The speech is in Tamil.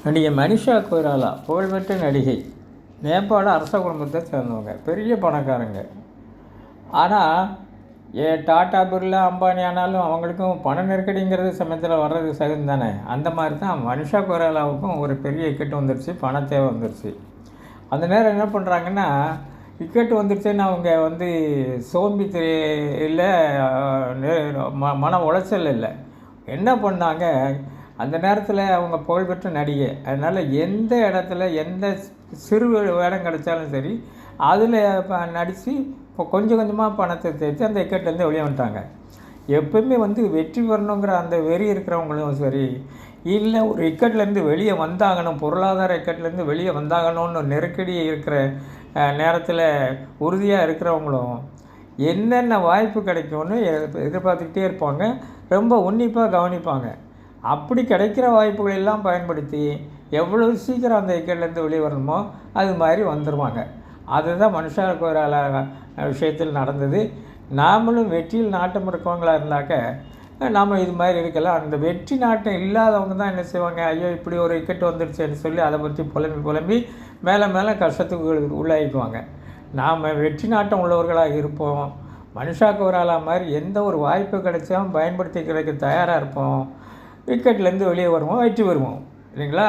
நடிகை மனிஷா கொய்ராலா புகழ்பெற்ற நடிகை. நேபாள அரச குடும்பத்தை சேர்ந்தவங்க, பெரிய பணக்காரங்க. ஆனால் டாட்டா பிர்லா அம்பானி ஆனாலும் அவங்களுக்கும் பண நெருக்கடிங்கிறது சமயத்தில் வர்றது சகஜம் தானே. அந்த மாதிரி தான் மனிஷா கொய்ராலாவுக்கும் ஒரு பெரிய இக்கட்டு வந்துடுச்சு, பண தேவை வந்துடுச்சு. அந்த நேரம் என்ன பண்ணுறாங்கன்னா, இக்கட்டு வந்துடுச்சுன்னு அவங்க சோம்பி இல்லை, மன உளைச்சல் இல்லை, என்ன பண்ணாங்க, அந்த நேரத்தில் அவங்க புகழ்பெற்ற நடிகை. அதனால் எந்த இடத்துல எந்த சிறு வேடம் கிடைச்சாலும் சரி, அதில் நடித்து இப்போ கொஞ்சம் கொஞ்சமாக பணத்தை சேர்த்து அந்த இக்கட்லேருந்து வெளியே வந்துட்டாங்க. எப்பவுமே வெற்றி பெறணுங்கிற அந்த வெறி இருக்கிறவங்களும் சரி, இல்லை ஒரு இக்கட்லேருந்து வெளியே வந்தாகணும், பொருளாதார இக்கட்லேருந்து வெளியே வந்தாகணும்னு நெருக்கடி இருக்கிற நேரத்தில் உறுதியாக இருக்கிறவங்களும் என்னென்ன வாய்ப்பு கிடைக்கும்னு எதிர்பார்த்துக்கிட்டே இருப்பாங்க, ரொம்ப உன்னிப்பாக கவனிப்பாங்க. அப்படி கிடைக்கிற வாய்ப்புகளெல்லாம் பயன்படுத்தி எவ்வளோ சீக்கிரம் அந்த இக்கட்லேருந்து வெளியே வரணுமோ அது மாதிரி வந்துடுவாங்க. அதுதான் மனிஷா கொய்ராலா விஷயத்தில் நடந்தது. நாமளும் வெற்றியில் நாட்டம் இருக்கவங்களாக இருந்தாக்க நாம் இது மாதிரி இருக்கலாம். அந்த வெற்றி நாட்டம் இல்லாதவங்க தான் என்ன செய்வாங்க, ஐயோ இப்படி ஒரு இக்கட்டு வந்துடுச்சுன்னு சொல்லி அதை பற்றி புலம்பி மேலே மேலே கஷ்டத்துக்கு உள்ளாயிக்குவாங்க. நாம் வெற்றி நாட்டம் உள்ளவர்களாக இருப்போம். மனிஷா கொய்ராலா மாதிரி எந்த ஒரு வாய்ப்பு கிடைச்சாலும் பயன்படுத்திக்கிறதுக்கு தயாராக இருப்போம். விக்கெட்லேருந்து வெளியே வருவோம், வெற்றி வருவோம், இல்லைங்களா?